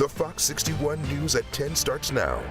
The Fox 61 News at 10 starts now.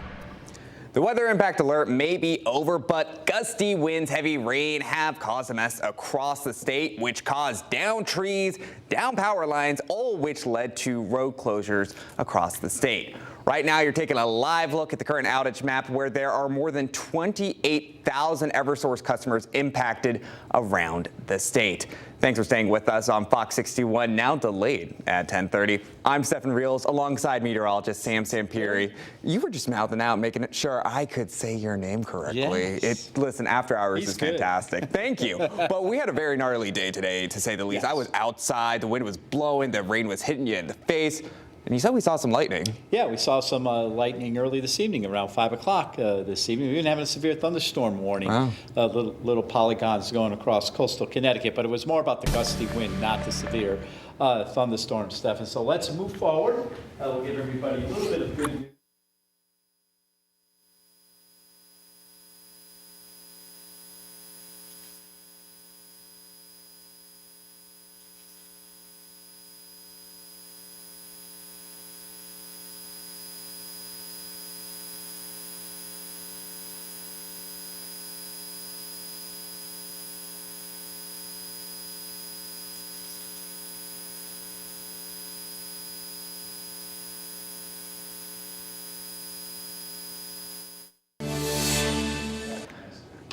The weather impact alert may be over, but gusty winds, heavy rain have caused a mess across the state, which caused down trees, down power lines, all which led to road closures across the state. Right now, you're taking a live look at the current outage map where there are more than 28,000 Eversource customers impacted around the state. Thanks for staying with us on Fox 61, now delayed at 10:30. I'm Stephen Reels alongside meteorologist Sam Sampieri. You were just mouthing out, making sure I could say your name correctly. Yes. Listen, After Hours He's is good. fantastic. Thank you. But we had a very gnarly day today, to say the least. Yes. I was outside, the wind was blowing, the rain was hitting you in the face. And you said we saw some lightning. Yeah, we saw some lightning early this evening, around 5 o'clock this evening. We've been having a severe thunderstorm warning. Wow. Little polygons going across coastal Connecticut, but it was more about the gusty wind, not the severe thunderstorm, Stephen. So let's move forward. We'll give everybody a little bit of good news.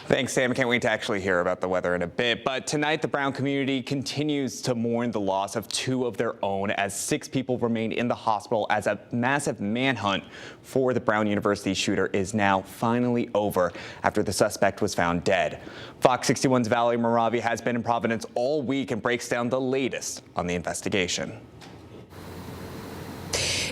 Thanks, Sam. Can't wait to actually hear about the weather in a bit. But tonight, the Brown community continues to mourn the loss of 2 of their own as 6 people remain in the hospital as a massive manhunt for the Brown University shooter is now finally over after the suspect was found dead. Fox 61's Valerie Moravi has been in Providence all week and breaks down the latest on the investigation.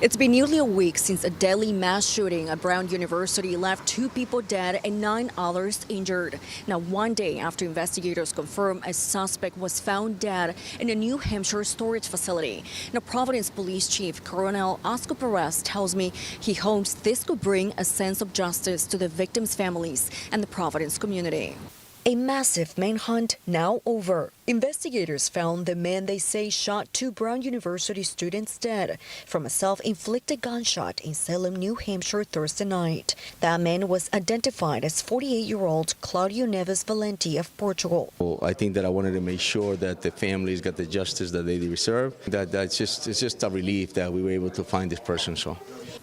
It's been nearly a week since a deadly mass shooting at Brown University left 2 people dead and 9 others injured. Now, one day after investigators confirmed a suspect was found dead in a New Hampshire storage facility. Now, Providence Police Chief Colonel Oscar Perez tells me he hopes this could bring a sense of justice to the victims' families and the Providence community. A massive manhunt now over. Investigators found the man they say shot 2 Brown University students dead from a self-inflicted gunshot in Salem, New Hampshire Thursday night. That man was identified as 48-year-old Claudio Neves Valenti of Portugal. Well, I think that I wanted to make sure that the families got the justice that they deserve. It's just a relief that we were able to find this person. So.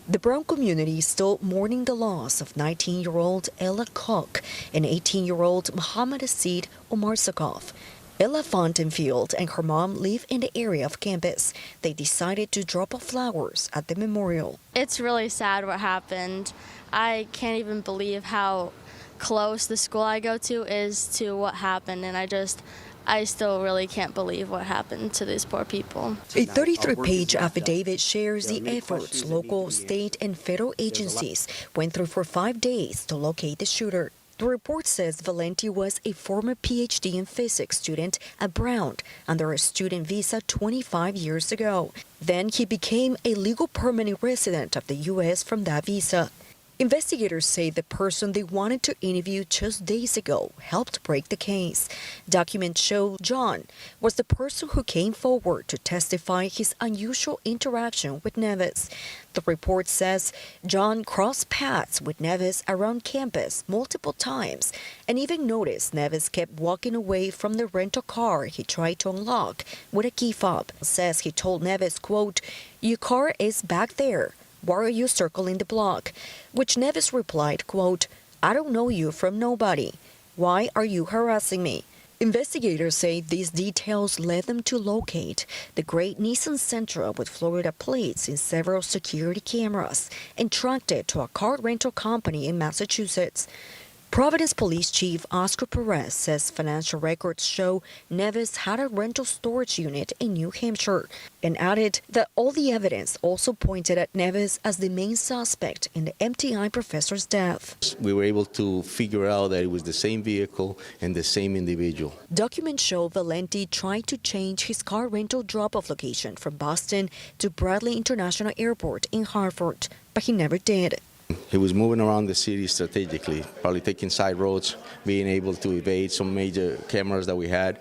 The Brown community is still mourning the loss of 19-year-old Ella Koch and 18-year-old Mohammed Asid Omarsakov. Ella Fontenfield and her mom live in the area of campus. They decided to drop off flowers at the memorial. It's really sad what happened. I can't even believe how close the school I go to is to what happened, and I still really can't believe what happened to these poor people. A 33-page affidavit shares the efforts local, state, and federal agencies went through for 5 days to locate the shooter. The report says Valenti was a former PhD in physics student at Brown under a student visa 25 years ago. Then he became a legal permanent resident of the U.S. from that visa. Investigators say the person they wanted to interview just days ago helped break the case. Documents show John was the person who came forward to testify his unusual interaction with Neves. The report says John crossed paths with Neves around campus multiple times and even noticed Neves kept walking away from the rental car he tried to unlock with a key fob. Says he told Neves, quote, "Your car is back there. Why are you circling the block?" Which Neves replied, quote, "I don't know you from nobody. Why are you harassing me?" Investigators say these details led them to locate the great Nissan Sentra with Florida plates in several security cameras and tracked it to a car rental company in Massachusetts. Providence Police Chief Oscar Perez says financial records show Neves had a rental storage unit in New Hampshire and added that all the evidence also pointed at Neves as the main suspect in the MTI professor's death. We were able to figure out that it was the same vehicle and the same individual. Documents show Valenti tried to change his car rental drop-off location from Boston to Bradley International Airport in Hartford, but he never did. He was moving around the city strategically, probably taking side roads, being able to evade some major cameras that we had.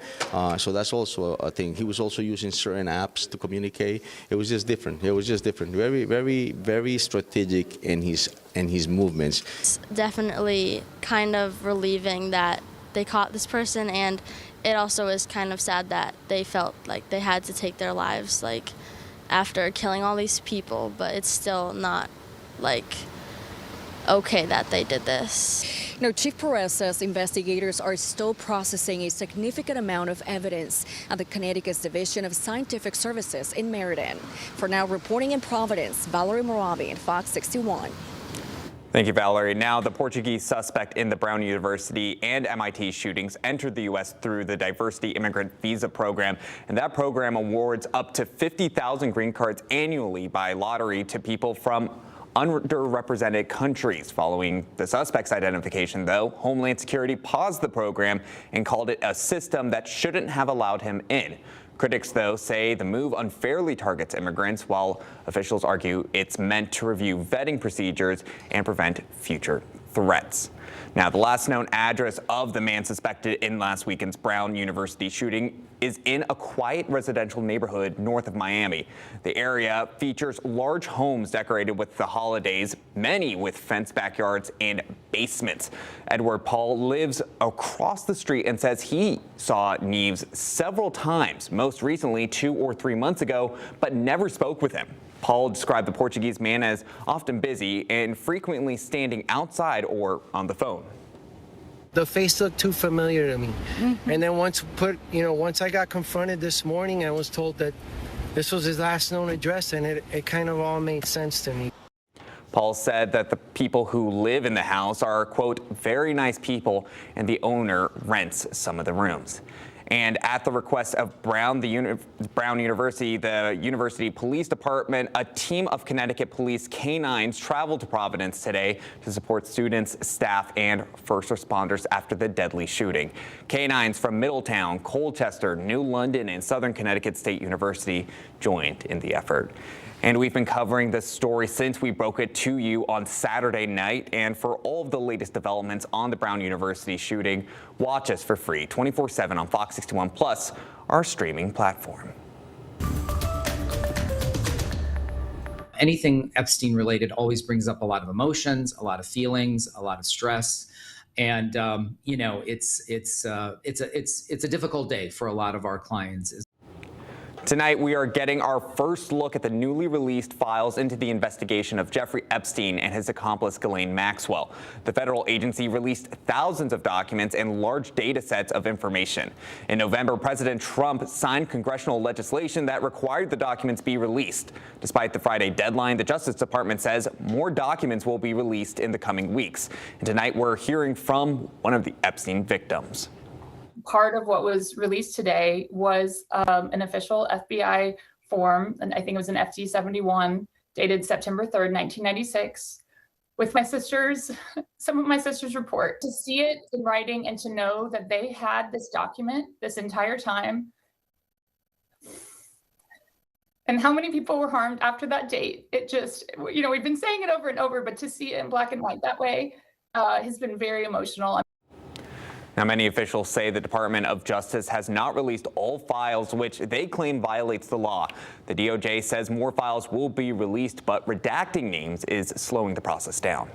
So that's also a thing. He was also using certain apps to communicate. It was just different. It was just different. Very, very, very strategic in his movements. It's definitely kind of relieving that they caught this person, and it also is kind of sad that they felt like they had to take their lives, like, after killing all these people, but it's still not, like, okay that they did this. Now, Chief Perez says investigators are still processing a significant amount of evidence at the Connecticut's Division of Scientific Services in Meriden. For now, reporting in Providence, Valerie Moravi, Fox 61. Thank you, Valerie. Now, the Portuguese suspect in the Brown University and MIT shootings entered the U.S. through the Diversity Immigrant Visa Program, and that program awards up to 50,000 green cards annually by lottery to people from underrepresented countries. Following the suspect's identification, though, Homeland Security paused the program and called it a system that shouldn't have allowed him in. Critics, though, say the move unfairly targets immigrants, while officials argue it's meant to review vetting procedures and prevent future threats. Now, the last known address of the man suspected in last weekend's Brown University shooting is in a quiet residential neighborhood north of Miami. The area features large homes decorated with the holidays, many with fenced backyards and basements. Edward Paul lives across the street and says he saw Neves several times, most recently 2 or 3 months ago, but never spoke with him. Paul described the Portuguese man as often busy and frequently standing outside or on the phone. The face looked too familiar to me. And then once I got confronted this morning, I was told that this was his last known address, and it kind of all made sense to me. Paul said that the people who live in the house are, quote, very nice people, and the owner rents some of the rooms. And at the request of Brown University, the University Police Department, a team of Connecticut police canines traveled to Providence today to support students, staff, and first responders after the deadly shooting. Canines from Middletown, Colchester, New London, and Southern Connecticut State University joined in the effort. And we've been covering this story since we broke it to you on Saturday night. And for all of the latest developments on the Brown University shooting, watch us for free 24/7 on Fox 61 Plus, our streaming platform. Anything Epstein related always brings up a lot of emotions, a lot of feelings, a lot of stress. And, it's a difficult day for a lot of our clients. Tonight, we are getting our first look at the newly released files into the investigation of Jeffrey Epstein and his accomplice, Ghislaine Maxwell. The federal agency released thousands of documents and large data sets of information. In November, President Trump signed congressional legislation that required the documents be released. Despite the Friday deadline, the Justice Department says more documents will be released in the coming weeks. And tonight, we're hearing from one of the Epstein victims. Part of what was released today was an official FBI form, and I think it was an FD 71, dated September 3rd, 1996, with my sisters, some of my sisters' report. To see it in writing and to know that they had this document this entire time, and how many people were harmed after that date, it just, we've been saying it over and over, but to see it in black and white that way has been very emotional. Now, many officials say the Department of Justice has not released all files, which they claim violates the law. The DOJ says more files will be released, but redacting names is slowing the process down.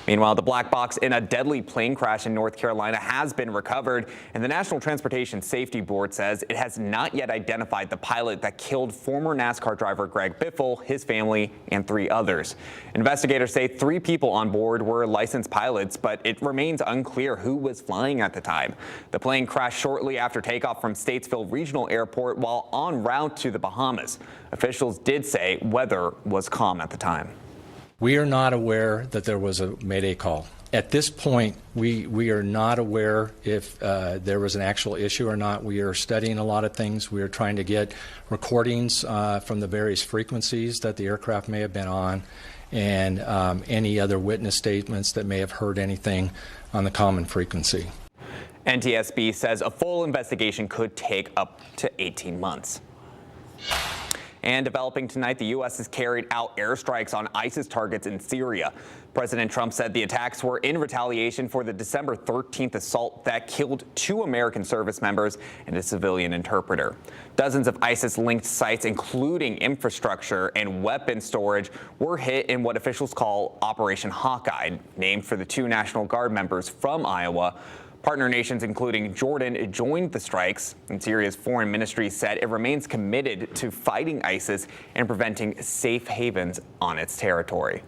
Meanwhile, the black box in a deadly plane crash in North Carolina has been recovered, and the National Transportation Safety Board says it has not yet identified the pilot that killed former NASCAR driver Greg Biffle, his family, and 3 others. Investigators say 3 people on board were licensed pilots, but it remains unclear who was flying at the time. The plane crashed shortly after takeoff from Statesville Regional Airport while en route to the Bahamas. Officials did say weather was calm at the time. We are not aware that there was a Mayday call. At this point, we are not aware if there was an actual issue or not. We are studying a lot of things. We are trying to get recordings from the various frequencies that the aircraft may have been on, and any other witness statements that may have heard anything on the common frequency. NTSB says a full investigation could take up to 18 months. And developing tonight, the U.S. has carried out airstrikes on ISIS targets in Syria. President Trump said the attacks were in retaliation for the December 13th assault that killed 2 American service members and a civilian interpreter. Dozens of ISIS-linked sites, including infrastructure and weapon storage, were hit in what officials call Operation Hawkeye, named for the 2 National Guard members from Iowa. Partner nations, including Jordan, joined the strikes, and Syria's foreign ministry said it remains committed to fighting ISIS and preventing safe havens on its territory.